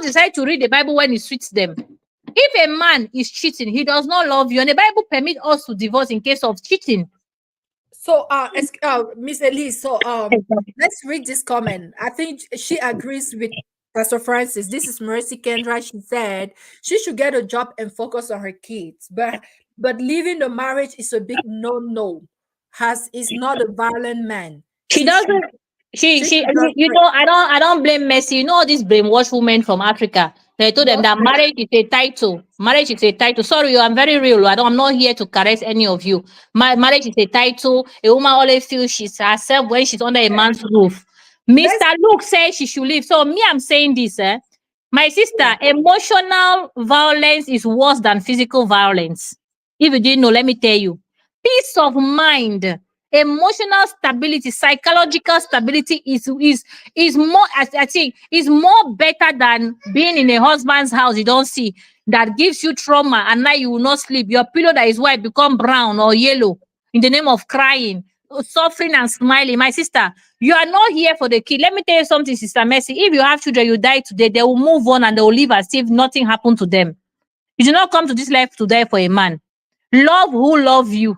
decide to read the Bible when it suits them. If a man is cheating, he does not love you, and the Bible permits us to divorce in case of cheating. So, Miss Elise, so let's read this comment. I think she agrees with Pastor Francis. This is Mercy Kendra. She said she should get a job and focus on her kids, but leaving the marriage is a big no. Is not a violent man. She doesn't. I don't blame Mercy. You know all these brainwashed women from Africa. They told them that marriage is a title. Marriage is a title. Sorry, I'm very real. I'm not here to caress any of you. Marriage is a title. A woman always feels she's herself when she's under a man's roof. Mr. Luke says she should leave. So me, I'm saying this. My sister, emotional violence is worse than physical violence. If you didn't know, let me tell you. Peace of mind, emotional stability, psychological stability is more, I think, is more better than being in a husband's house you don't see, that gives you trauma, and now you will not sleep. Your pillow that is white become brown or yellow in the name of crying, suffering and smiling. My sister, you are not here for the kid. Let me tell you something, Sister Mercy. If you have children, you die today, they will move on and they will live as if nothing happened to them. You do not come to this life to die for a man. Love who love you.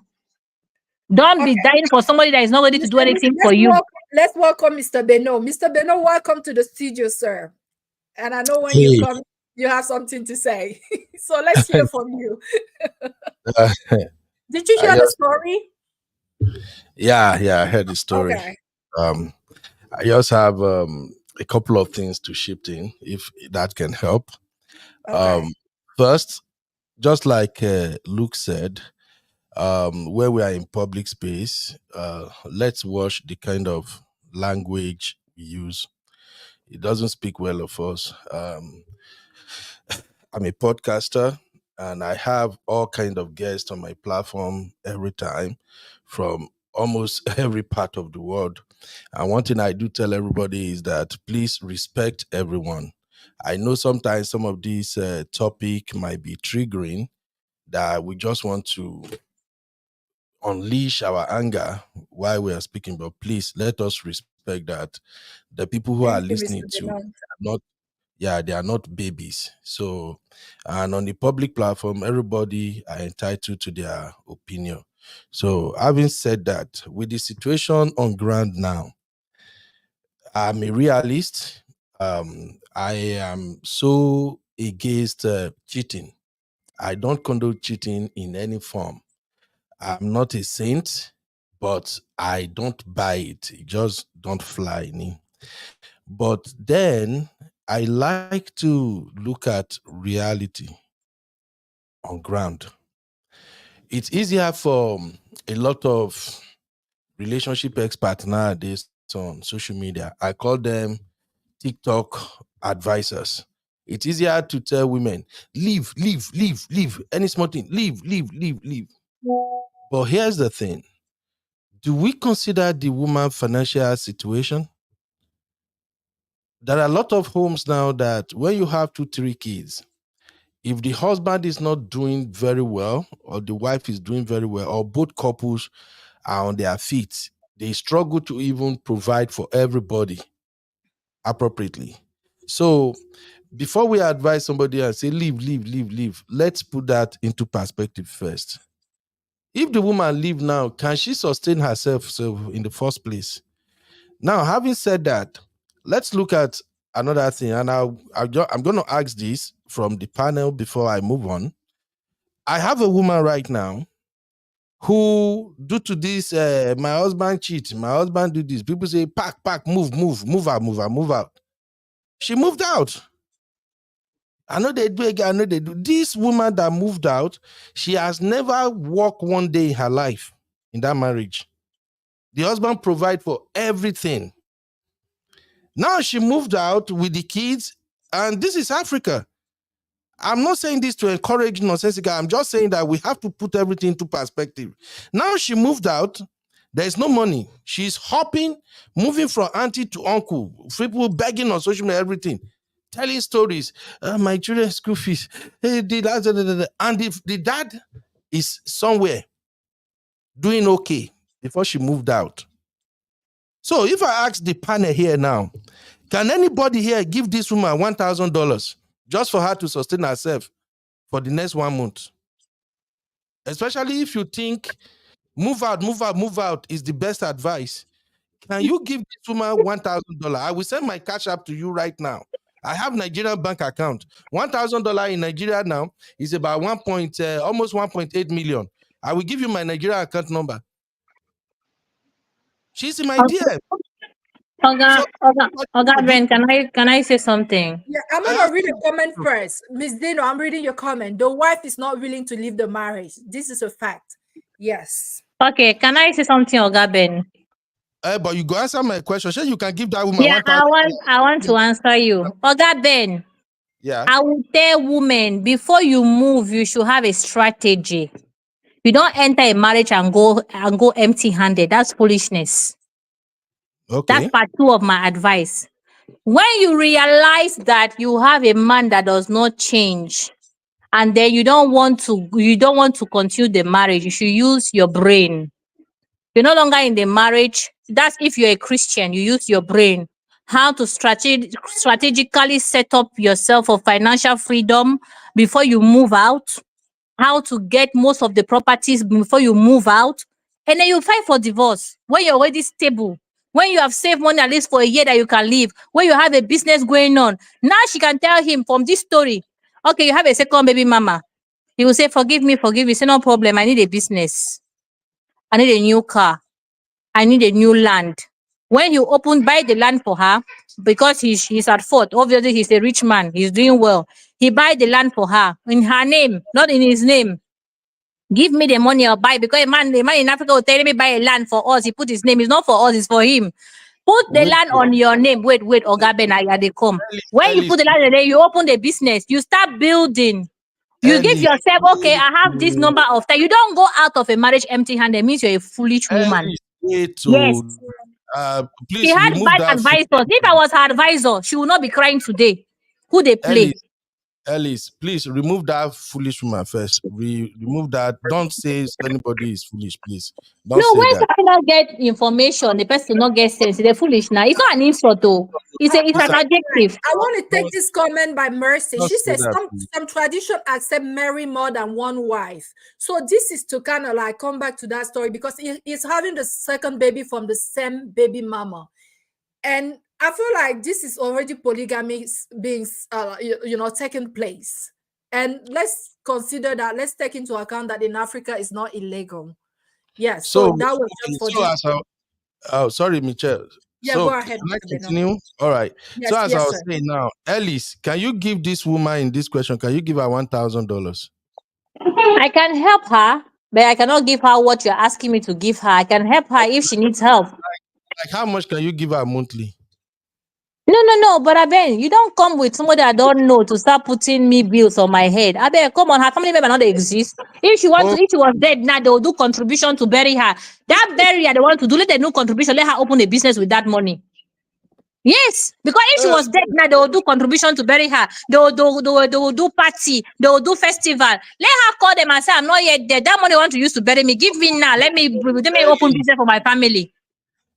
Don't be dying for somebody that is not ready to do anything for you. Let's welcome Mr. Beno. Mr. Beno, welcome to the studio, sir. And I know when you come, you have something to say. So let's hear from you. Did you hear the story? Yeah, I heard the story. Okay. I just have a couple of things to shift in, if that can help. Okay. First, just like Luke said, where we are in public space, let's watch the kind of language we use. It doesn't speak well of us. I'm a podcaster, and I have all kind of guests on my platform every time from almost every part of the world. And one thing I do tell everybody is that please respect everyone. I know sometimes some of these topic might be triggering, that we just want to unleash our anger while we are speaking, but please let us respect that the people who are listening to are not, they are not babies. So, and on the public platform, everybody are entitled to their opinion. So, having said that, with the situation on ground now, I'm a realist. I am so against cheating. I don't condone cheating in any form. I'm not a saint, but I don't buy it. It just don't fly me. But then I like to look at reality on ground. It's easier for a lot of relationship experts nowadays on social media. I call them TikTok advisors. It's easier to tell women, leave, any small thing, leave. But here's the thing. Do we consider the woman's financial situation? There are a lot of homes now that when you have 2-3 kids, if the husband is not doing very well, or the wife is doing very well, or both couples are on their feet, they struggle to even provide for everybody appropriately. So before we advise somebody and say, leave, let's put that into perspective first. If the woman leave now, can she sustain herself in the first place? Now, having said that, let's look at another thing. And I'm going to ask this from the panel before I move on. I have a woman right now who, due to this, my husband cheat, my husband do this. People say, pack, move out. She moved out. I know they do again. I know they do. This woman that moved out, she has never worked one day in her life in that marriage. The husband provide for everything. Now she moved out with the kids, and this is Africa. I'm not saying this to encourage nonsensical. I'm just saying that we have to put everything into perspective. Now she moved out. There's no money. She's hopping, moving from auntie to uncle. People begging on social media, everything. Telling stories. My children's school fees. And the dad is somewhere doing okay before she moved out. So if I ask the panel here now, Can anybody here give this woman $1,000 just for her to sustain herself for the next 1 month? Especially if you think move out is the best advice. Can you give this woman $1,000? I will send my cash app to you right now. I have Nigerian bank account. $1,000 in Nigeria now is about almost 1.8 million. I will give you my Nigeria account number. She's in my DM. Oga Ben, can I say something? Yeah, I'm gonna read a comment first. Miss Dino, I'm reading your comment. The wife is not willing to leave the marriage. This is a fact. Yes. Okay, can I say something, Oga Ben? But you go answer my question. Sure, you can give that woman Yeah, I want to answer you. Oga Ben, yeah. I will tell women, before you move, you should have a strategy. You don't enter a marriage and go empty-handed. That's foolishness. Okay. That's part 2 of my advice. When you realize that you have a man that does not change, and then you don't want to continue the marriage, you should use your brain. You're no longer in the marriage. That's if you're a Christian, you use your brain. How to strategically set up yourself for financial freedom before you move out. How to get most of the properties before you move out. And then you fight for divorce when you're already stable. When you have saved money at least for a year that you can live. When you have a business going on. Now she can tell him from this story, okay, you have a second baby mama. He will say, forgive me. Say, no problem. I need a business. I need a new car. I need a new land. When you buy the land for her, because he's at fault. Obviously, he's a rich man. He's doing well. He buy the land for her in her name, not in his name. Give me the money, I'll buy. Because the man in Africa will tell me buy a land for us. He put his name. It's not for us. It's for him. Put the land on your name. Wait, Oga Ben, they come. When you put the land on your name, you open the business. You start building. You give yourself, okay, I have this number of time. You don't go out of a marriage empty-handed. It means you're a foolish woman. Yes. Please, she had bad advisors. If I was her advisor, she would not be crying today. Who they play? Ellis, please remove that foolish woman first. Remove that. Don't say anybody is foolish, please. Don't say when that. people not get information, the person not get sense. They're foolish now. It's not an insult though. It's an adjective. I want to take this comment by Mercy. She says some tradition accept marry more than one wife. So this is to kind of like come back to that story because he's having the second baby from the same baby mama. And I feel like this is already polygamy being, taking place. And let's consider that. Let's take into account that in Africa it's not illegal. Yes. So that was just for sorry, Michelle. Yeah, go ahead. Can I continue? All right. Yes, so as I was sir. saying now, Ellis, can you give this woman in this question? Can you give her $1,000? I can help her, but I cannot give her what you're asking me to give her. I can help her if she needs help. Like how much can you give her monthly? No, but Aben, you don't come with somebody I don't know to start putting me bills on my head. Aben, come on, her family member not exist. If she wants to, if she was dead now, they will do contribution to bury her. That burial they want to do, let them do contribution, let her open a business with that money. Yes, because if she was dead now, they will do contribution to bury her. They will do party, they will do festival. Let her call them and say, I'm not yet dead. That money I want to use to bury me. Give me now. Let me open business for my family.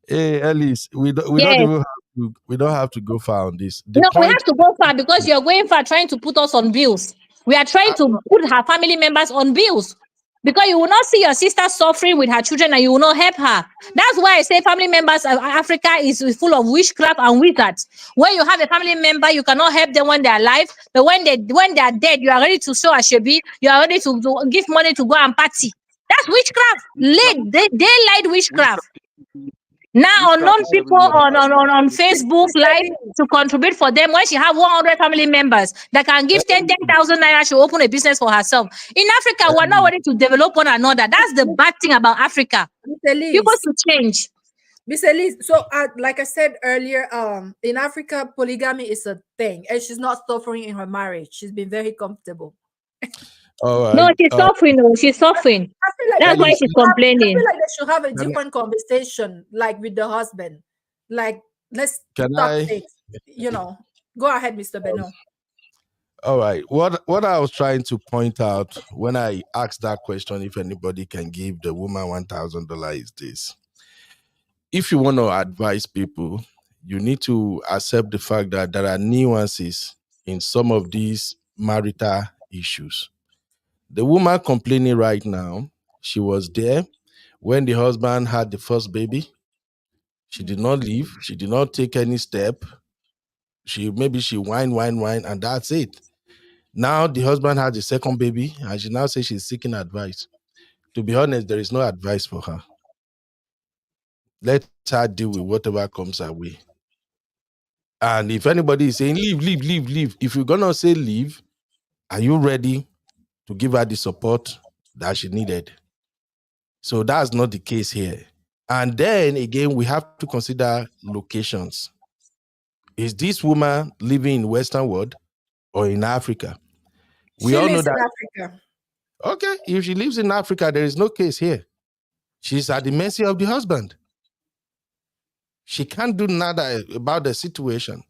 Hey, Ellis, we don't have to go far on this. We have to go far because you're going far trying to put us on bills. We are trying to put her family members on bills because you will not see your sister suffering with her children and you will not help her. That's why I say family members of Africa is full of witchcraft and wizards. When you have a family member, you cannot help them when they are alive, but when they are dead, you are ready to show a shebi, you are ready to give money to go and party. That's witchcraft. Daylight witchcraft. Now unknown people on Facebook Live to contribute for them. When she have 100 family members that can give 10,000 naira, she'll open a business for herself. In Africa, we're not ready to develop one another. That's the bad thing about Africa. People should change. Miss Elise, so like I said earlier, in Africa, polygamy is a thing, and she's not suffering in her marriage. She's been very comfortable. No, she's suffering. She's suffering. That's why she's complaining. I feel like they should have a different conversation, like with the husband. Like, let's talk things. Go ahead, Mr. Beno. All right. What I was trying to point out when I asked that question, if anybody can give the woman $1,000, is this: if you want to advise people, you need to accept the fact that there are nuances in some of these marital issues. The woman complaining right now, she was there when the husband had the first baby. She did not leave. She did not take any step. She whine, and that's it. Now the husband has the second baby, and she now says she's seeking advice. To be honest, there is no advice for her. Let her deal with whatever comes her way. And if anybody is saying leave, if you're gonna say leave, are you ready to give her the support that she needed? So that's not the case here. And then again, we have to consider locations. Is this woman living in Western world or in Africa? She lives in Africa. Okay, if she lives in Africa, there is no case here. She's at the mercy of the husband. She can't do nada about the situation.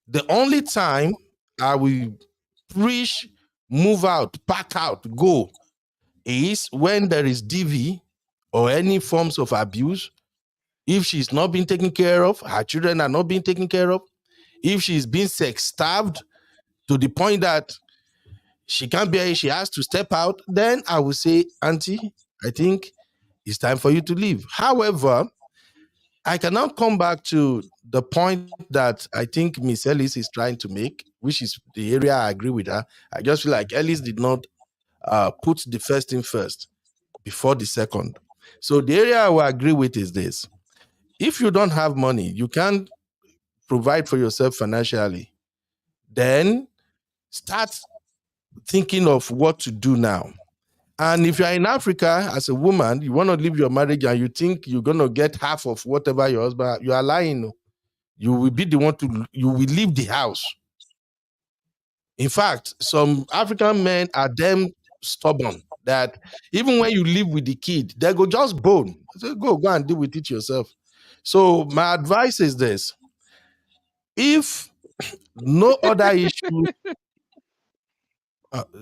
The only time I will preach, move out, pack out, go, is when there is DV or any forms of abuse. If she's not being taken care of, her children are not being taken care of, if she's being sex-starved to the point that she can't bear it, she has to step out, then I will say, Auntie, I think it's time for you to leave. However, I cannot come back to the point that I think Miss Ellis is trying to make, which is the area I agree with her. I just feel like Ellis did not put the first thing first before the second. So the area I will agree with is this. If you don't have money, you can't provide for yourself financially, then start thinking of what to do now. And if you're in Africa as a woman, you want to leave your marriage and you think you're going to get half of whatever your husband, you are lying. You will be the one you will leave the house. In fact, some African men are damn stubborn that even when you live with the kid, they go just bone. So go and deal with it yourself. So my advice is this. If no other issue,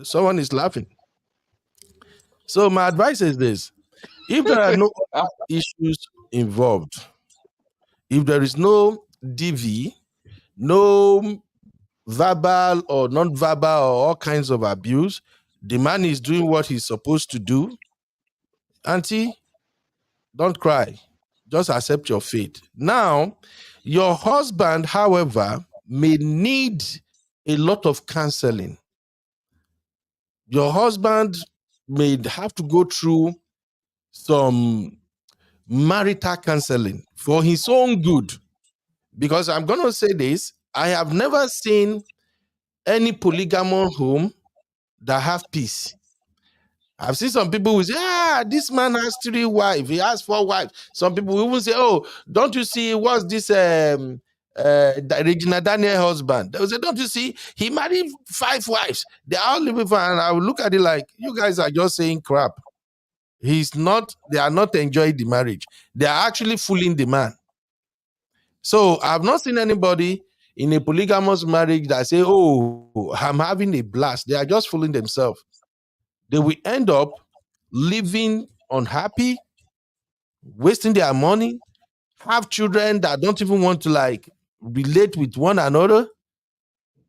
someone is laughing. So my advice is this. If there are no other issues involved, if there is no DV, no verbal or non-verbal or all kinds of abuse, the man is doing what he's supposed to do, Auntie, don't cry. Just accept your fate. Now, your husband, however, may need a lot of counseling. Your husband may have to go through some marital counseling for his own good. Because I'm going to say this, I have never seen any polygamous home that have peace. I've seen some people who say, this man has 3 wives, he has 4 wives. Some people even say, oh, don't you see, what's this Regina Daniel husband? They will say, don't you see, he married 5 wives. They are all living for, and I will look at it like, you guys are just saying crap. They are not enjoying the marriage. They are actually fooling the man. So I've not seen anybody in a polygamous marriage that say, oh, I'm having a blast. They are just fooling themselves. They will end up living unhappy, wasting their money, have children that don't even want to relate with one another.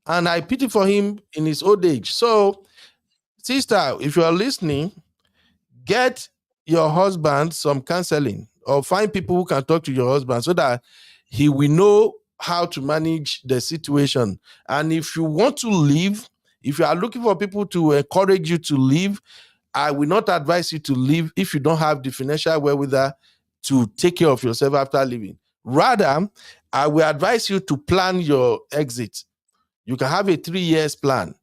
And I pity for him in his old age. So, sister, if you are listening, get your husband some counseling or find people who can talk to your husband so that he will know how to manage the situation. And if you want to leave, if you are looking for people to encourage you to leave, I will not advise you to leave if you don't have the financial wherewithal to take care of yourself after leaving. Rather, I will advise you to plan your exit. You can have a 3 years plan.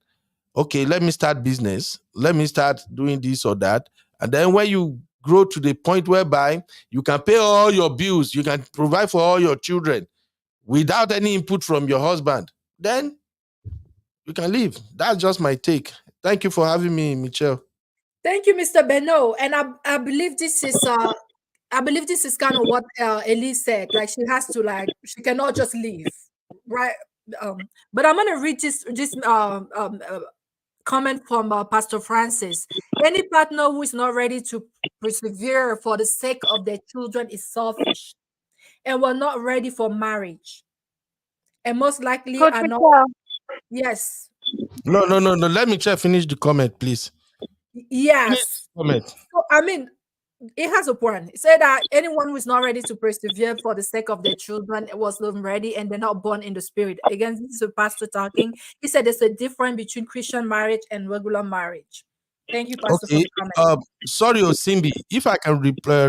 Okay, let me start business. Let me start doing this or that. And then when you grow to the point whereby you can pay all your bills, you can provide for all your children without any input from your husband, then you can leave. That's just my take. Thank you for having me, Michelle. Thank you, Mr. Beno. And I believe this is kind of what Elise said. Like she has to she cannot just leave, right? But I'm gonna read this comment from Pastor Francis. Any partner who is not ready to persevere for the sake of their children is selfish. and were not ready for marriage, and most likely Coach are not. Michelle, Yes. No. Let me try finish the comment, please. Finish Yes. the comment. So, I mean, it has a point. It said that anyone who is not ready to persevere for the sake of their children was not ready and they're not born in the spirit. Again, this is a pastor talking. He said there's a difference between Christian marriage and regular marriage. Thank you, Pastor, for Okay. the comment. Sorry, Osimbi. If I can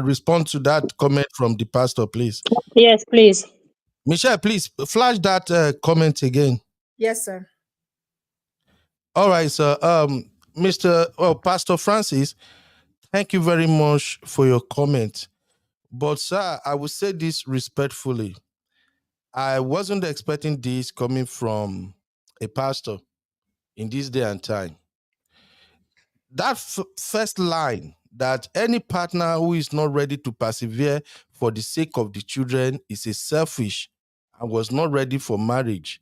respond to that comment from the pastor, please. Yes, please. Michelle, please flash that comment again. Yes, sir. All right, sir. Pastor Francis, thank you very much for your comment. But, sir, I will say this respectfully. I wasn't expecting this coming from a pastor in this day and time. That first line, that any partner who is not ready to persevere for the sake of the children is a selfish and was not ready for marriage.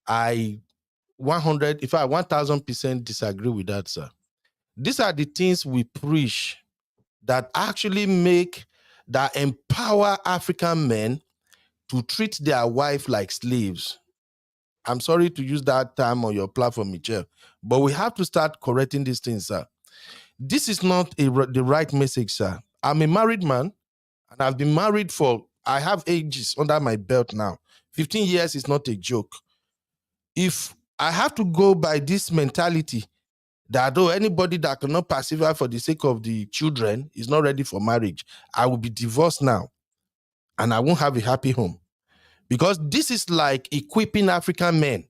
I 1000% disagree with that, sir. These are the things we preach that actually that empower African men to treat their wife like slaves. I'm sorry to use that term on your platform, Michelle, but we have to start correcting these things, sir. This is not the right message, sir. I'm a married man, and I've been married I have ages under my belt now. 15 years is not a joke. If I have to go by this mentality that anybody that cannot persevere for the sake of the children is not ready for marriage, I will be divorced now, and I won't have a happy home. Because this is like equipping African men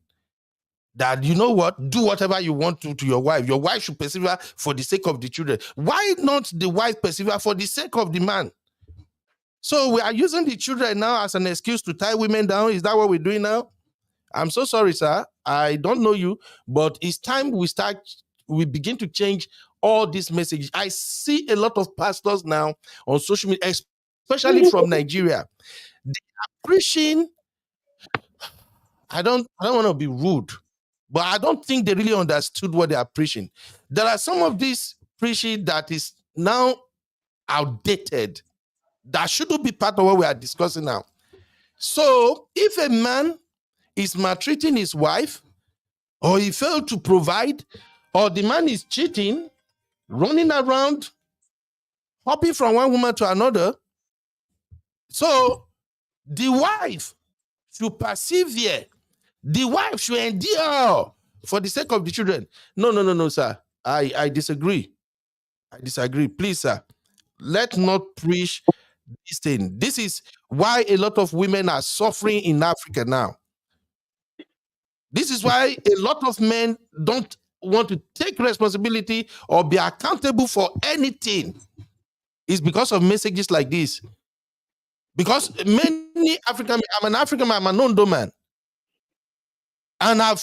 that, you know what, do whatever you want to your wife. Your wife should persevere for the sake of the children. Why not the wife persevere for the sake of the man? So we are using the children now as an excuse to tie women down. Is that what we're doing now? I'm so sorry, sir. I don't know you, but it's time we begin to change all these messages. I see a lot of pastors now on social media, especially from Nigeria. They are preaching. I don't want to be rude, but I don't think they really understood what they are preaching. There are some of this preaching that is now outdated, that shouldn't be part of what we are discussing now. So if a man is maltreating his wife, or he failed to provide, or the man is cheating, running around, hopping from one woman to another, so the wife should persevere. The wife should endure for the sake of the children. No, sir. I disagree. I disagree. Please, sir, let's not preach this thing. This is why a lot of women are suffering in Africa now. This is why a lot of men don't want to take responsibility or be accountable for anything. It's because of messages like this. Because many African, I'm an African man, I'm an Ondo man. And I've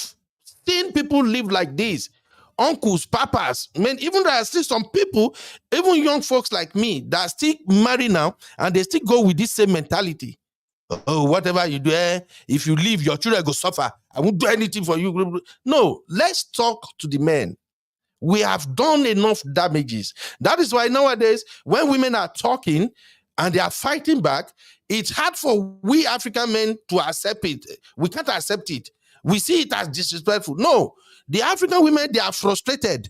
seen people live like this. Uncles, papas, men, even there are still some people, even young folks like me, that are still married now, and they still go with this same mentality. Oh, whatever you do, if you leave, your children go suffer. I won't do anything for you. No, let's talk to the men. We have done enough damages. That is why nowadays, when women are talking and they are fighting back, it's hard for we African men to accept it. We can't accept it. We see it as disrespectful. No, the African women, they are frustrated.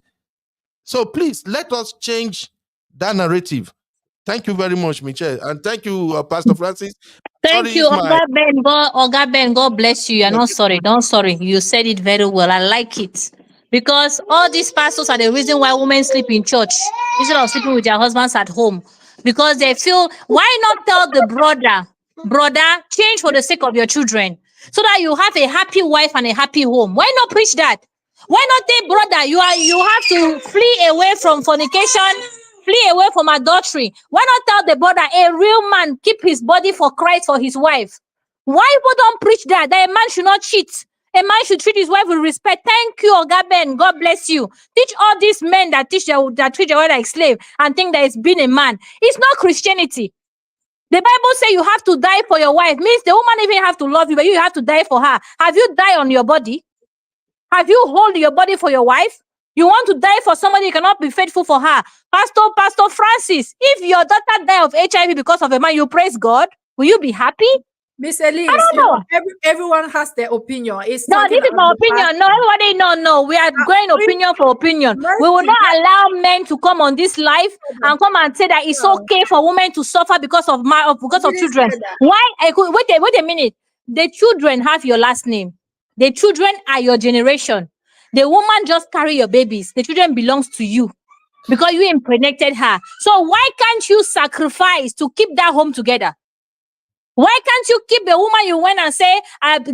So please, let us change that narrative. Thank you very much, Michelle. And thank you, Pastor Francis. Thank you, Oga Ben. God bless you. You're not sorry. Don't sorry. You said it very well. I like it. Because all these pastors are the reason why women sleep in church instead of sleeping with their husbands at home. Because they feel, why not tell the brother, change for the sake of your children, so that you have a happy wife and a happy home? Why not preach that? Why not say, brother, you have to flee away from fornication, flee away from adultery? Why not tell the brother, a real man keep his body for Christ, for his wife? Why people don't preach that a man should not cheat? A man should treat his wife with respect. Thank you, Oga Ben. God bless you. Teach all these men that treat their wife like slave and think that it's being a man. It's not Christianity. The Bible says you have to die for your wife. Means the woman even have to love you, but you have to die for her. Have you died on your body? Have you hold your body for your wife? You want to die for somebody, you cannot be faithful for her. Pastor Francis, if your daughter died of HIV because of a man, you praise God. Will you be happy? Miss I Elise, don't you know, know. everyone has their opinion. It's No, talking this is on my the opinion. No, platform. everybody, no. We are going Please, opinion for opinion. We will Mercy, not allow men to come on this life and come and say that it's no, okay for women to suffer because of I because of didn't children. say that. Why? Wait a minute. The children have your last name. The children are your generation. The woman just carry your babies. The children belongs to you because you impregnated her. So why can't you sacrifice to keep that home together? Why can't you keep the woman you went and say,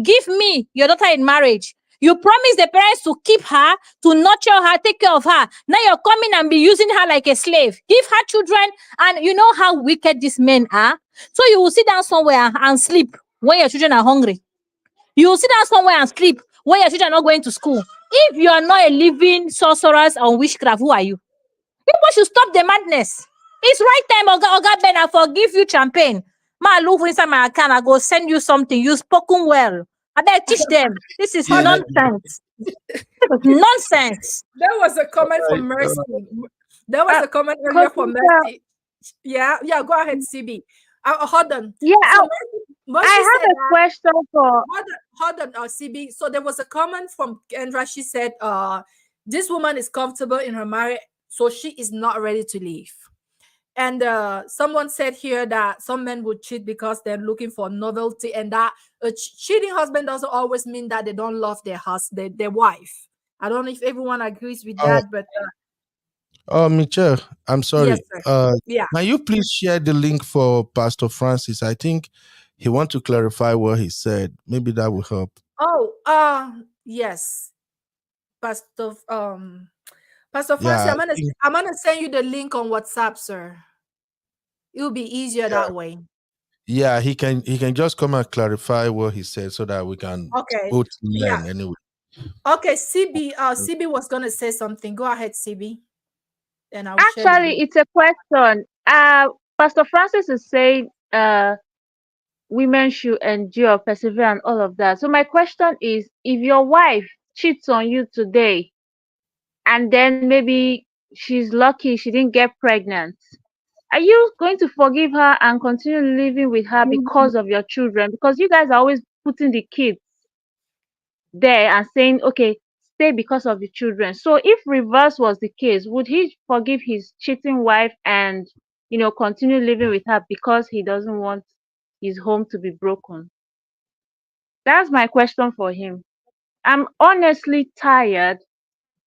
give me your daughter in marriage? You promised the parents to keep her, to nurture her, take care of her. Now you're coming and be using her like a slave. Give her children, and you know how wicked these men are. So you will sit down somewhere and sleep when your children are hungry. You will sit down somewhere and sleep when your children are not going to school. If you are not a living sorceress or witchcraft, who are you? People should stop the madness. It's right time, Oga Ben, I forgive you, champagne. Ma look inside my account, I go send you something. You spoken well. I better teach them. This is Yeah. nonsense. This is nonsense. There was a comment Right. from Mercy. There was a comment earlier Coach from Michelle, Mercy. Yeah, go ahead, CB. Hold on. yeah, So I Mercy said have a that. question for. Hold on, CB. So there was a comment from Kendra. She said, this woman is comfortable in her marriage, so she is not ready to leave. And someone said here that some men would cheat because they're looking for novelty, and that a cheating husband doesn't always mean that they don't love their husband, their wife. I don't know if everyone agrees with Oh, that, but Michelle, I'm yes, sorry. sir. Yeah. Can you please share the link for Pastor Francis? I think he want to clarify what he said. Maybe that will help. Oh, yes, Pastor. Pastor Francis, Yeah, I think- I'm gonna send you the link on WhatsApp, sir. It'll be easier yeah, that way. yeah. He can just come and clarify what he said so that we can Okay. both Yeah. learn anyway. Okay, CB. CB was gonna say something. Go ahead, CB. And I'll share the Actually, link. it's a question. Pastor Francis is saying, women should endure, persevere, and all of that. So my question is, if your wife cheats on you today, and then maybe she's lucky she didn't get pregnant, are you going to forgive her and continue living with her because of your children? Because you guys are always putting the kids there and saying, okay, stay because of the children. So if reverse was the case, would he forgive his cheating wife and, continue living with her because he doesn't want his home to be broken? That's my question for him. I'm honestly tired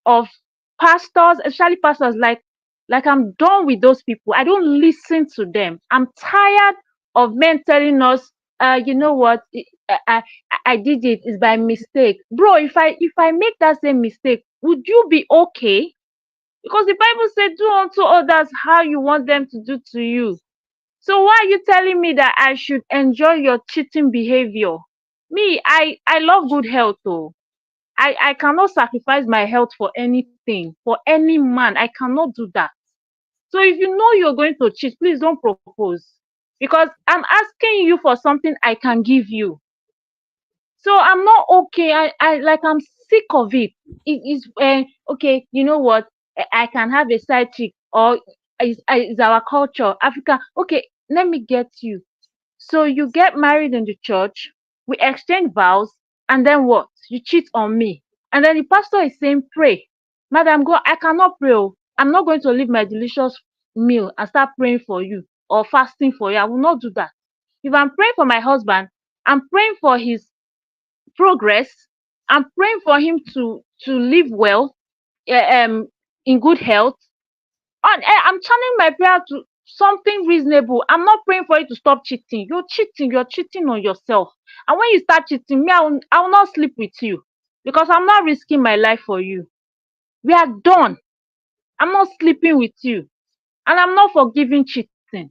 of pastors, especially pastors, like I'm done with those people. I don't listen to them. I'm tired of men telling us, you know what, I did it, it's by mistake. Bro, if I make that same mistake, would you be okay? Because the Bible said, do unto others how you want them to do to you. So why are you telling me that I should enjoy your cheating behavior? Me, I love good health though. I cannot sacrifice my health for anything, for any man. I cannot do that. So if you know you're going to cheat, please don't propose. Because I'm asking you for something I can give you. So I'm not okay. I'm sick of it. It is okay, you know what? I can have a side chick, or is our culture, Africa. Okay, let me get you. So you get married in the church, we exchange vows, and then what? You cheat on me. And then the pastor is saying, pray. Madam, God, I cannot pray. Oh. I'm not going to leave my delicious meal and start praying for you or fasting for you. I will not do that. If I'm praying for my husband, I'm praying for his progress. I'm praying for him to live well, in good health. And I'm channeling my prayer to something reasonable. I'm not praying for you to stop cheating. You're cheating. You're cheating on yourself. And when you start cheating, me, I will not sleep with you because I'm not risking my life for you. We are done. I'm not sleeping with you, and I'm not forgiving cheating.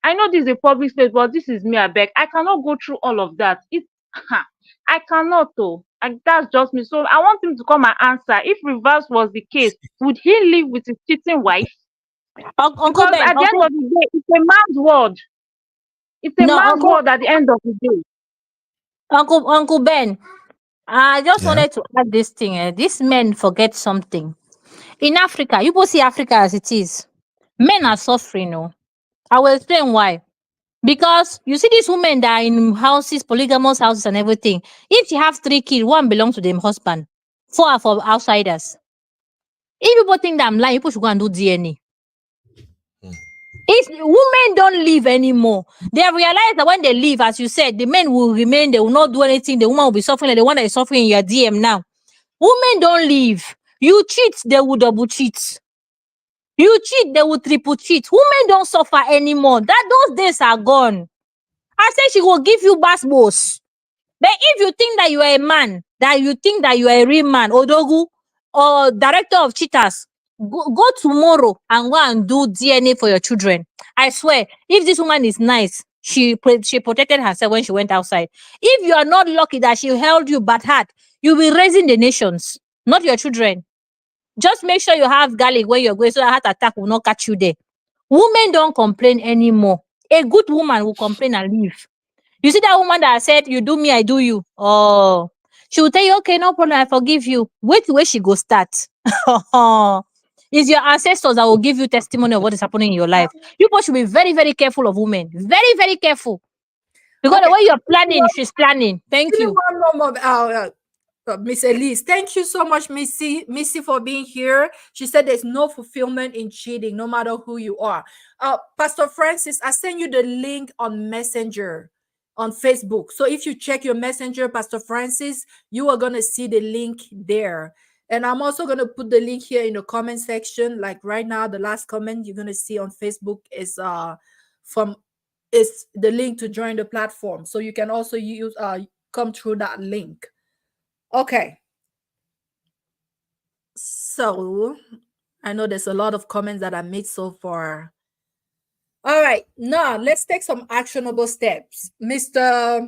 I know this is a public space, but this is me. I beg. I cannot go through all of that. I cannot. Though. That's just me. So I want him to come and answer. If reverse was the case, would he live with his cheating wife? Uncle Because Ben, at the end of the day, it's a man's world. It's a no, man's world at the end of the day. Uncle Ben. I just Yeah. wanted to add this thing. These men forget something. In Africa, you both see Africa as it is. Men are suffering. No, I will explain why. Because you see these women that are in houses, polygamous houses and everything. If she have 3 kids, one belongs to them husband. 4 are for outsiders. If people think that I'm lying, people should go and do DNA. Mm. If women don't leave anymore, they have realized that when they leave, as you said, the men will remain, they will not do anything, the woman will be suffering like the one that is suffering in your DM now. Women don't leave. You cheat, they will double cheat. You cheat, they will triple cheat. Women don't suffer anymore. Those days are gone. I said she will give you bass. But if you think that you are a man, that you think that you are a real man, Odogu or director of cheaters, go tomorrow and go and do DNA for your children. I swear, if this woman is nice, she protected herself when she went outside. If you are not lucky that she held you bad heart, you'll be raising the nations, not your children. Just make sure you have garlic when you're going so that heart attack will not catch you there. Women don't complain anymore. A good woman will complain and leave. You see that woman that said, "You do me, I do you." Oh, she will tell you, "Okay, no problem, I forgive you." Wait till where she go start. It's your ancestors that will give you testimony of what is happening in your life. People should be very, very careful of women. Very, very careful. Because the Okay. way you're planning, she's planning. Thank Give me you. one more. Miss Elise, thank you so much, Missy, for being here. She said there's no fulfillment in cheating, no matter who you are. Pastor Francis, I sent you the link on Messenger on Facebook. So if you check your Messenger, Pastor Francis, you are gonna see the link there. And I'm also gonna put the link here in the comment section. Like right now, the last comment you're gonna see on Facebook from is the link to join the platform. So you can also use come through that link. Okay. So I know there's a lot of comments that I made so far. All right, now let's take some actionable steps. Mr.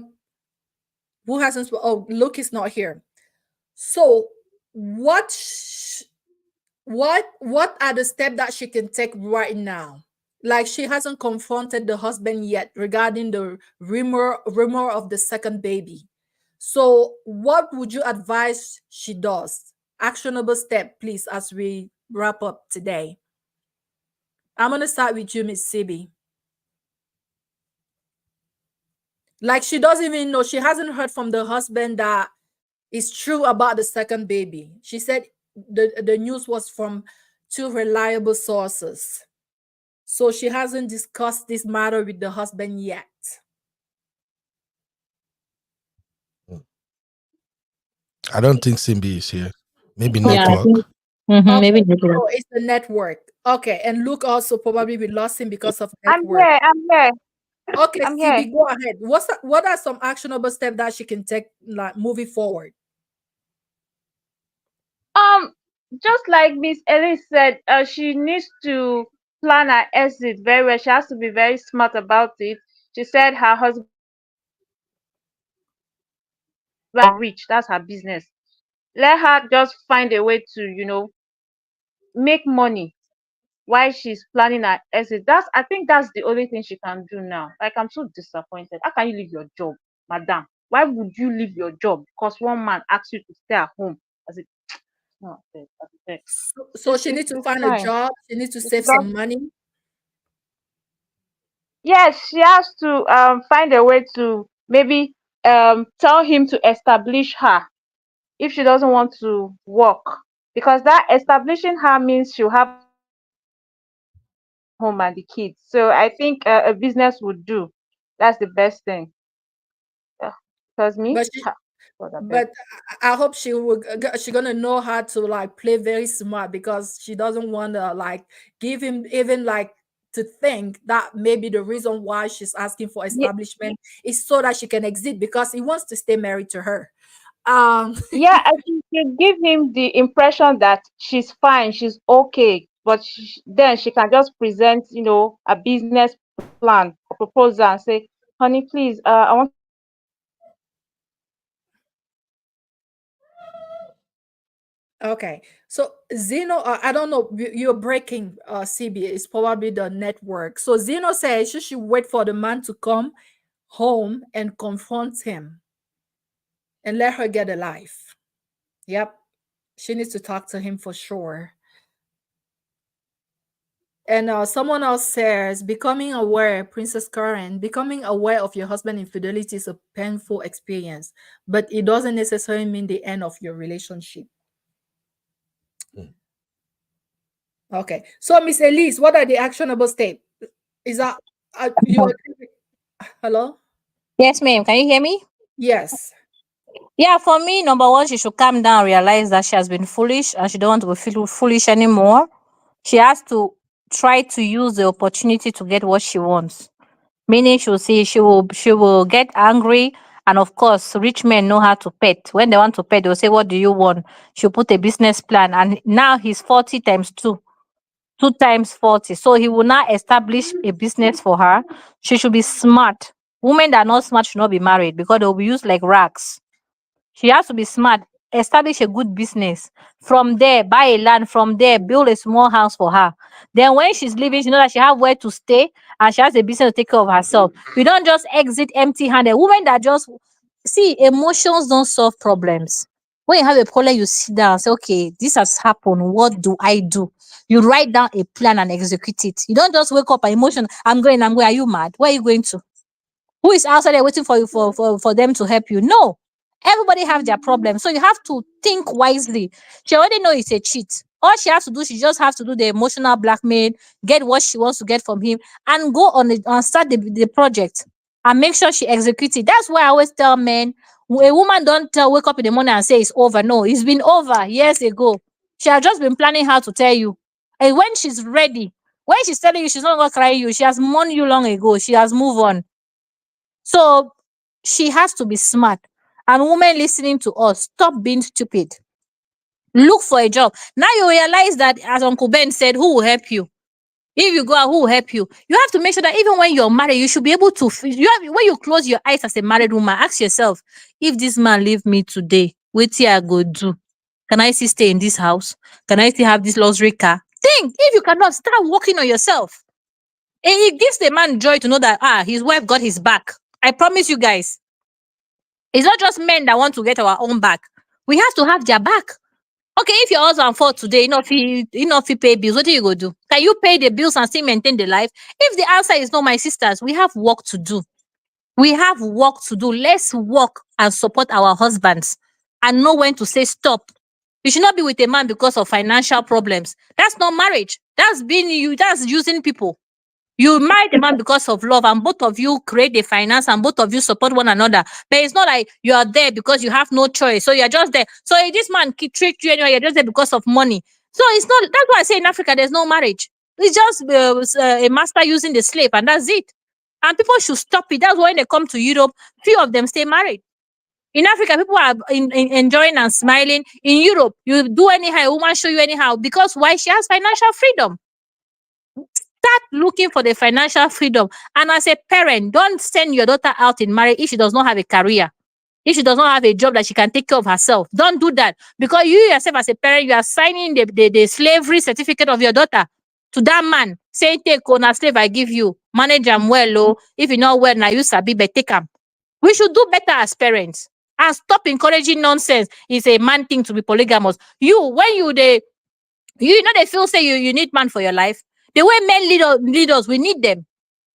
Who hasn't? Oh, Luke is not here. So what are the steps that she can take right now? Like she hasn't confronted the husband yet regarding the rumor of the second baby. So what would you advise she does? Actionable step, please, as we wrap up today. I'm gonna start with you, Miss Sibi. Like she doesn't even know, she hasn't heard from the husband that it's true about the second baby. She said the news was from 2 reliable sources. So she hasn't discussed this matter with the husband yet. I don't think Simbi is here. Maybe Yeah, I network. think Okay, maybe so it's the network. Okay, and Luke also probably we lost him because of I'm network. here. I'm here. Okay, I'm here. CB, go ahead. What are some actionable steps that she can take, like moving forward? Um, just like Miss Elise said, she needs to plan her exit very well. She has to be very smart about it. She said her husband rich. That's her business. Let her just find a way to, make money while she's planning her exit. I think that's the only thing she can do now. Like, I'm so disappointed. How can you leave your job, madam? Why would you leave your job? Because one man asks you to stay at home. As it, no, So she needs to it's find a fine. job. She needs to It's save not, some money. yes, she has to find a way to maybe tell him to establish her if she doesn't want to work. Because that establishing her means she'll have home and the kids. So I think a business would do. That's the best thing. Yeah. Because me, But she, ha, God, I beg. but I hope she gonna know how to like play very smart, because she doesn't want to like give him even like to think that maybe the reason why she's asking for Ye- establishment is so that she can exit, because he wants to stay married to her. Um, Yeah, I think you give him the impression that she's fine, she's okay, but then she can just present, a business plan or proposal and say, "Honey, please, I want okay, so Zeno, I don't know, you're breaking, CB. It's probably the network. So Zeno says she should wait for the man to come home and confront him and let her get a life. Yep, she needs to talk to him for sure. And someone else says, becoming aware, Princess Karen, becoming aware of your husband infidelity is a painful experience, but it doesn't necessarily mean the end of your relationship. Okay. So, Miss Elise, what are the actionable steps? Is that you agree hello? Yes, ma'am. Can you hear me? Yes. Yeah, for me, number one, she should calm down, realize that she has been foolish and she don't want to be feel foolish anymore. She has to try to use the opportunity to get what she wants. Meaning she will get angry, and of course, rich men know how to pet. When they want to pet, they'll say, "What do you want?" She'll put a business plan, and now he's 40 times two. 2 times 40. So he will now establish a business for her. She should be smart. Women that are not smart should not be married because they'll be used like rags. She has to be smart, establish a good business. From there, buy a land. From there, build a small house for her. Then when she's leaving, she know that she have where to stay and she has a business to take care of herself. We don't just exit empty-handed. Women that just see emotions don't solve problems. When you have a problem, you sit down and say, okay, this has happened. What do I do? You write down a plan and execute it. You don't just wake up an emotion. I'm going. Are you mad? Where are you going to? Who is outside there waiting for you for them to help you? No. Everybody have their problem. So you have to think wisely. She already know it's a cheat. All she has to do, she just has to do the emotional blackmail, get what she wants to get from him, and go on it and start the project and make sure she executes it. That's why I always tell men, a woman don't wake up in the morning and say it's over. No, it's been over years ago. She has just been planning how to tell you. And when she's ready, when she's telling you she's not gonna cry you, she has mourned you long ago. She has moved on. So she has to be smart. And women listening to us, stop being stupid. Look for a job. Now you realize that, as Uncle Ben said, who will help you? If you go out, who will help you? You have to make sure that even when you're married, you should be able to. When you close your eyes as a married woman, ask yourself, if this man leave me today, what I go do? Can I still stay in this house? Can I still have this luxury car? Think. If you cannot, start working on yourself. And it gives the man joy to know that his wife got his back. I promise you guys. It's not just men that want to get our own back. We have to have their back. Okay, if your husband fall today, you not fit pay bills, what do you go do? Can you pay the bills and still maintain the life? If the answer is no, my sisters, we have work to do. We have work to do. Let's work and support our husbands and know when to say stop. You should not be with a man because of financial problems. That's not marriage. That's using people. You marry the man because of love, and both of you create the finance, and both of you support one another. But it's not like you are there because you have no choice. So you're just there. So if this man treat you anyway, you're just there because of money. So it's not. That's why I say in Africa there's no marriage. It's just a master using the slave, and that's it. And people should stop it. That's why when they come to Europe, few of them stay married. In Africa, people are enjoying and smiling. In Europe, you do anyhow, a woman show you anyhow because why? She has financial freedom. Start looking for the financial freedom. And as a parent, don't send your daughter out in marriage if she does not have a career. If she does not have a job that she can take care of herself, don't do that. Because you yourself as a parent, you are signing the slavery certificate of your daughter to that man, saying, take on a slave I give you. Manage am well, oh. If you not well, now you sabi, but take am. We should do better as parents. And stop encouraging nonsense. It's a man thing to be polygamous. When you know they feel say you need man for your life. The way men lead us, we need them.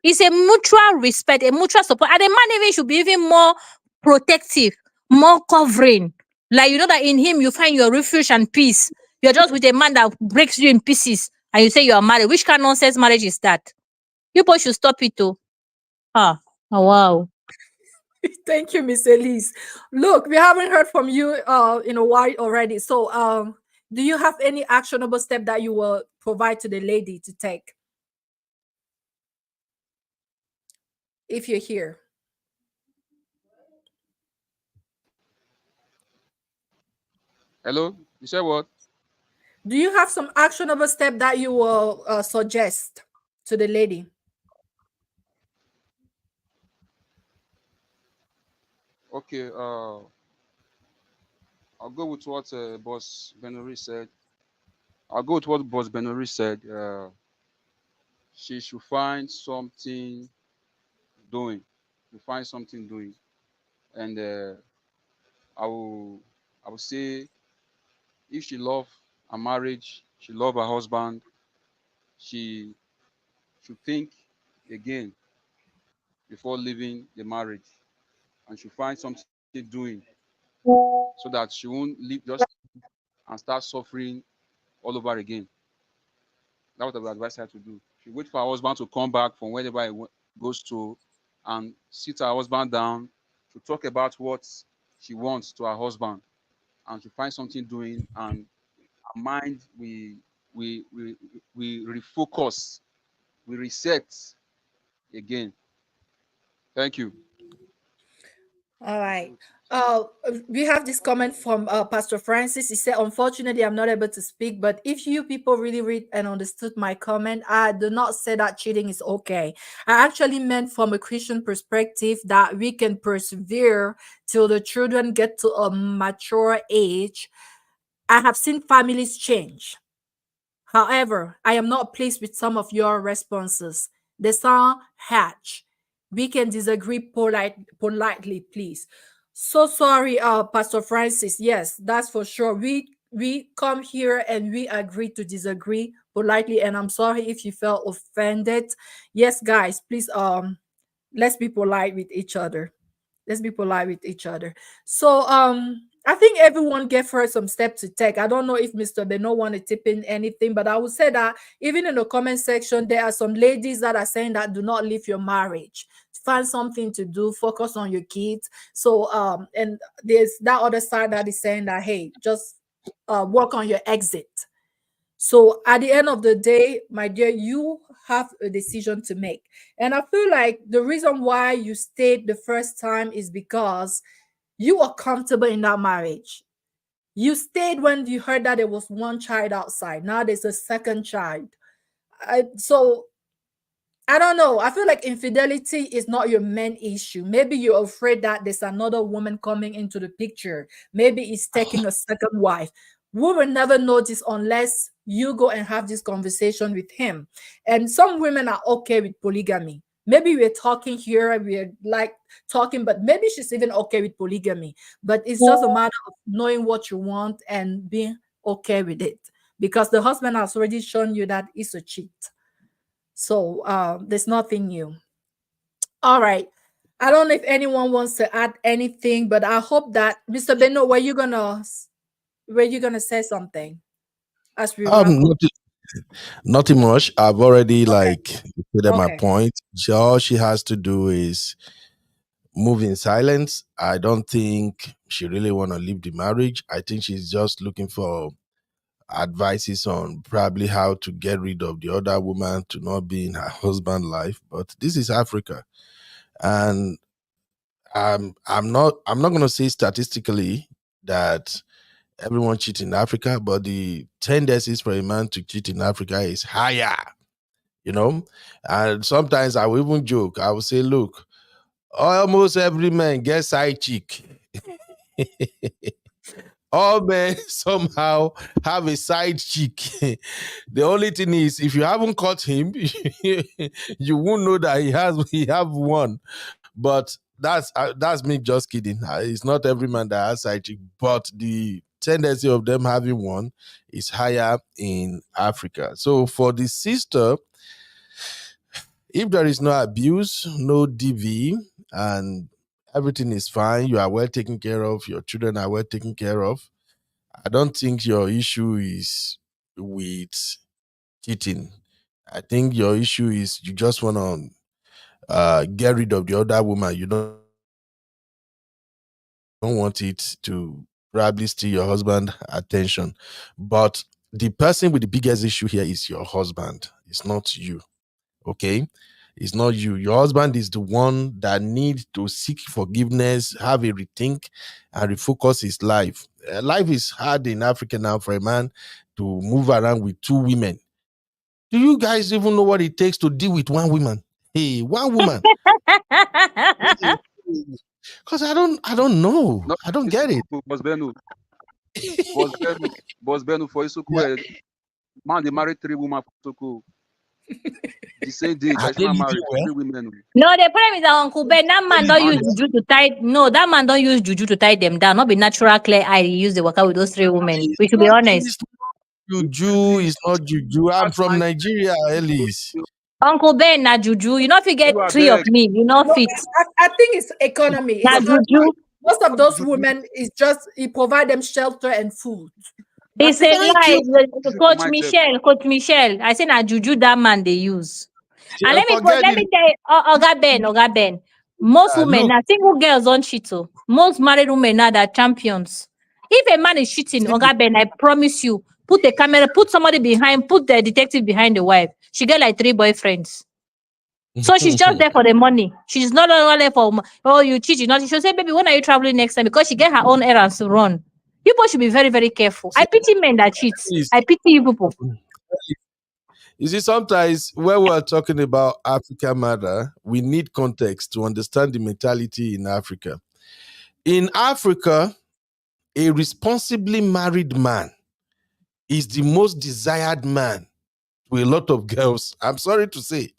It's a mutual respect, a mutual support. And the man even should be even more protective, more covering. Like you know that in him you find your refuge and peace. You're just with a man that breaks you in pieces and you say you are married. Which kind of nonsense marriage is that? People should stop it too. Ah, oh, wow. Thank you, Miss Elise. Look, we haven't heard from you in a while already. So do you have any actionable step that you will provide to the lady to take if you're here? Hello? You said what? Do you have some actionable step that you will suggest to the lady? Okay, I'll go with what Boss Benori said. I'll go with what Boss Benori said. She should find something doing. To find something doing. And I will I will say if she love her marriage, she love her husband, she should think again before leaving the marriage, and should find something doing so that she won't leave just and start suffering all over again. That's what I would advise her to do. She wait for her husband to come back from wherever he goes to, and sit her husband down to talk about what she wants to her husband, and to find something doing, and her mind we refocus, we reset again. Thank you. All right. We have this comment from Pastor Francis. He said, unfortunately, I'm not able to speak, but if you people really read and understood my comment, I do not say that cheating is okay. I actually meant from a Christian perspective that we can persevere till the children get to a mature age. I have seen families change. However, I am not pleased with some of your responses. They sound harsh. We can disagree politely, please. So sorry, Pastor Francis. Yes, that's for sure. We come here and we agree to disagree politely, and I'm sorry if you felt offended. Yes, guys, please let's be polite with each other. Let's be polite with each other. So I think everyone gave her some steps to take. I don't know if Mr. Beno want to tip in anything, but I would say that even in the comment section, there are some ladies that are saying that do not leave your marriage. Find something to do, focus on your kids. So and there's that other side that is saying that, hey, just work on your exit. So at the end of the day, my dear, you have a decision to make. And I feel like the reason why you stayed the first time is because you are comfortable in that marriage. You stayed when you heard that there was one child outside. Now there's a second child. So I don't know. I feel like infidelity is not your main issue. Maybe you're afraid that there's another woman coming into the picture. Maybe he's taking a second wife. We will never know this unless you go and have this conversation with him. And some women are okay with polygamy. Maybe we're talking here, we're like talking, but maybe she's even okay with polygamy. But it's just a matter of knowing what you want and being okay with it. Because the husband has already shown you that he's a cheat. So there's nothing new. All right. I don't know if anyone wants to add anything, but I hope that Mr. Beno, were you gonna say something as we wrap up? Nothing much. I've already Okay. stated my Okay. point. All she has to do is move in silence. I don't think she really want to leave the marriage. I think she's just looking for advices on probably how to get rid of the other woman to not be in her husband's life. But this is Africa, and I'm not going to say statistically that everyone cheats in Africa, but the tendencies for a man to cheat in Africa is higher. You know, and sometimes I will even joke. I will say, look, almost every man gets side chick. All men somehow have a side chick. The only thing is, if you haven't caught him, you won't know that he have one. But that's me just kidding. It's not every man that has side chick, but the tendency of them having one is higher in Africa. So for the sister, if there is no abuse, no DV, and everything is fine, you are well taken care of, your children are well taken care of, I don't think your issue is with cheating. I think your issue is you just want to get rid of the other woman. You don't want it to probably steal your husband's attention. But the person with the biggest issue here is your husband. It's not you. Okay? It's not you. Your husband is the one that needs to seek forgiveness, have a rethink, and refocus his life. Life is hard in Africa now for a man to move around with two women. Do you guys even know what it takes to deal with one woman? Hey, one woman. Because I don't know. No, I don't get it. Boss Benu. Boss Benu for Isuku. Man, they married 3 women for Isuku. The same day, Are they traditional living marriage, well? 3 women. No, the problem is that Uncle Ben, that man don't use juju to tie. No, that man don't use juju to tie them down. Not be natural clear eye. He use the waka with those 3 women. We should be honest. It's not juju. It's not juju. I'm from Nigeria, Elise. Uncle Ben, na juju. You not fit get You are 3 of beg. me. You not No, fit. I think it's economy. Na It's not juju. most of those women is just he provide them shelter and food. It's That's a it. Thank lie. you. Coach Myself. Michelle, Coach Michelle. I say na juju that man they use. And Forget let it. me tell you, Oga Ben. Most women Look, now, single girls don't cheat. Oh. Most married women now that champions. If a man is cheating, see, Oga Ben, I promise you, put the camera, put somebody behind, put the detective behind the wife. She get like 3 boyfriends. So she's just there for the money. She's not only for oh you cheat, you not. She'll say, baby, when are you traveling next time? Because she get her own errands to run. People should be very, very careful. I see, pity men that cheat. please. I pity you people. You see, sometimes when we're talking about Africa matter, we need context to understand the mentality in Africa. In Africa, a responsibly married man is the most desired man to a lot of girls. I'm sorry to say.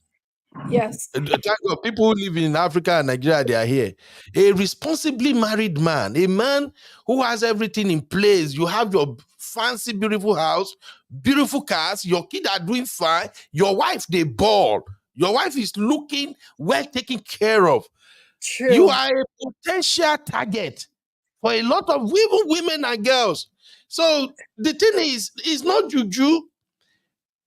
Yes. Thank God, people who live in Africa and Nigeria, they are here. A responsibly married man, a man who has everything in place. You have your fancy, beautiful house, beautiful cars, your kids are doing fine, your wife, they ball. Your wife is looking well taken care of. True. You are a potential target for a lot of even women and girls. So the thing is, it's not juju.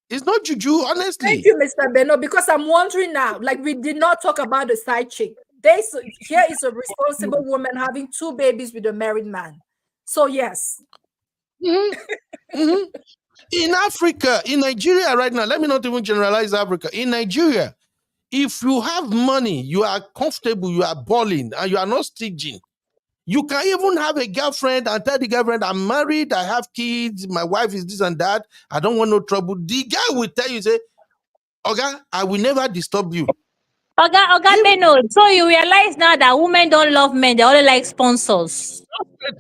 It's not juju, honestly. Thank you, Mr. Beno, because I'm wondering now, like we did not talk about the side chick. Here is a responsible woman having 2 babies with a married man. So yes. Mhm. Mhm. In Africa, in Nigeria right now, let me not even generalize Africa. In Nigeria, if you have money, you are comfortable, you are balling, and you are not stingy, you can even have a girlfriend and tell the girlfriend, I'm married, I have kids, my wife is this and that, I don't want no trouble. The guy will tell you, say, okay, I will never disturb you. Oga Beno, so you realize now that women don't love men, they only like sponsors.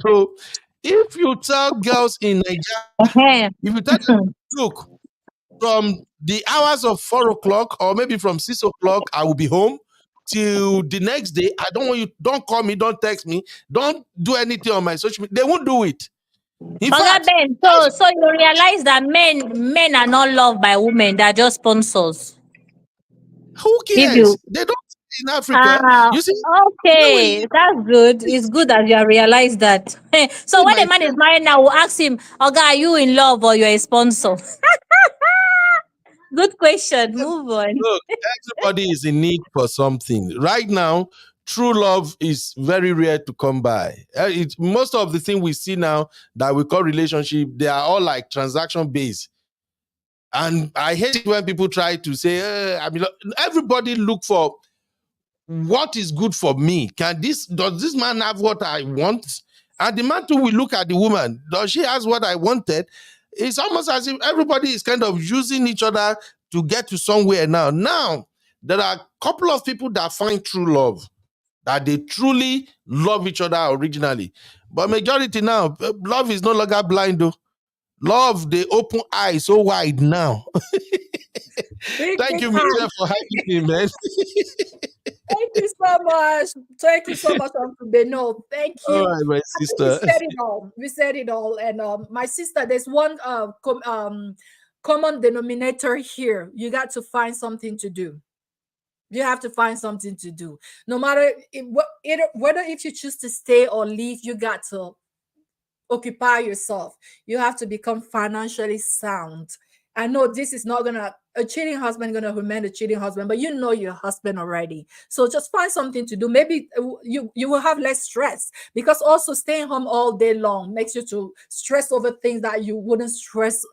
So if you tell girls in Nigeria, if you tell them, look, from the hours of 4 o'clock or maybe from 6 o'clock, I will be home till the next day. I don't want you, don't call me, don't text me, don't do anything on my social media. They won't do it. In Oga fact, Ben, so you realize that men are not loved by women, they're just sponsors. who If cares? you They don't in Africa. You see, okay, that's good. It's good that you have realized that. So see when my a man is married now, we'll ask him, Oga, are you in love or you're a sponsor? Good question. Move on. look, everybody is in need for something. Right now, true love is very rare to come by. Most of the things we see now that we call relationship, they are all like transaction based. And I hate it when people try to say, everybody look for what is good for me. Does this man have what I want? And the man too will look at the woman. Does she has what I wanted? It's almost as if everybody is kind of using each other to get to somewhere now. Now, there are a couple of people that find true love, that they truly love each other originally. But majority now, love is no longer blind though. Love, they open eyes so wide now. Thank you, Michelle, for having me, man. Thank you so much. Thank you so much, Uncle Beno. Thank you. All right, my I think sister. we said it all. We said it all. And my sister, there's one common denominator here. You got to find something to do. You have to find something to do. No matter whether if you choose to stay or leave, you got to occupy yourself. You have to become financially sound. I know this is not gonna a cheating husband gonna remain a cheating husband, but you know your husband already. So just find something to do. Maybe you will have less stress, because also staying home all day long makes you to stress over things that you wouldn't stress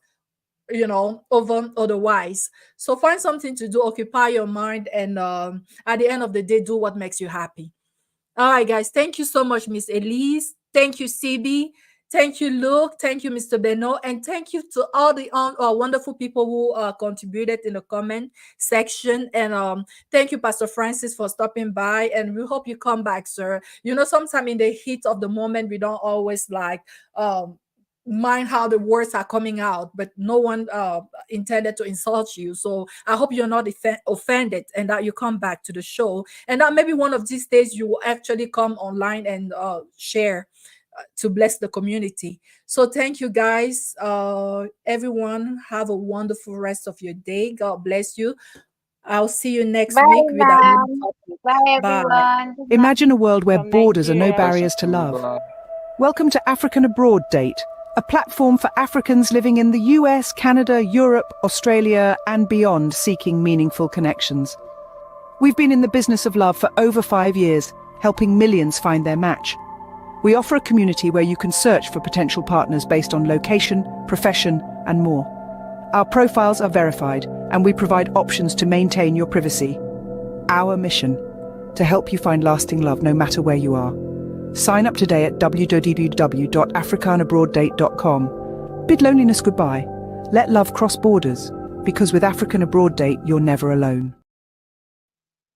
over otherwise. So find something to do, occupy your mind, and at the end of the day, do what makes you happy. All right, guys. Thank you so much, Miss Elise. Thank you, CB. Thank you, Luke. Thank you, Mr. Beno. And thank you to all the wonderful people who contributed in the comment section. And thank you, Pastor Francis, for stopping by. And we hope you come back, sir. Sometimes in the heat of the moment, we don't always mind how the words are coming out, but no one intended to insult you. So I hope you're not offended, and that you come back to the show, and that maybe one of these days you will actually come online and share to bless the community. So thank you, guys. Everyone, have a wonderful rest of your day. God bless you. I'll see you next Bye, week with our new ma'am. topic. Bye, Bye. everyone. Good night Imagine a world where from borders are no Nigeria. barriers to love. Bye. Welcome to African Abroad Date, a platform for Africans living in the US, Canada, Europe, Australia, and beyond seeking meaningful connections. We've been in the business of love for over 5 years, helping millions find their match. We offer a community where you can search for potential partners based on location, profession, and more. Our profiles are verified, and we provide options to maintain your privacy. Our mission: to help you find lasting love no matter where you are. Sign up today at www.africanabroaddate.com. Bid loneliness goodbye. Let love cross borders, because with African Abroad Date, you're never alone.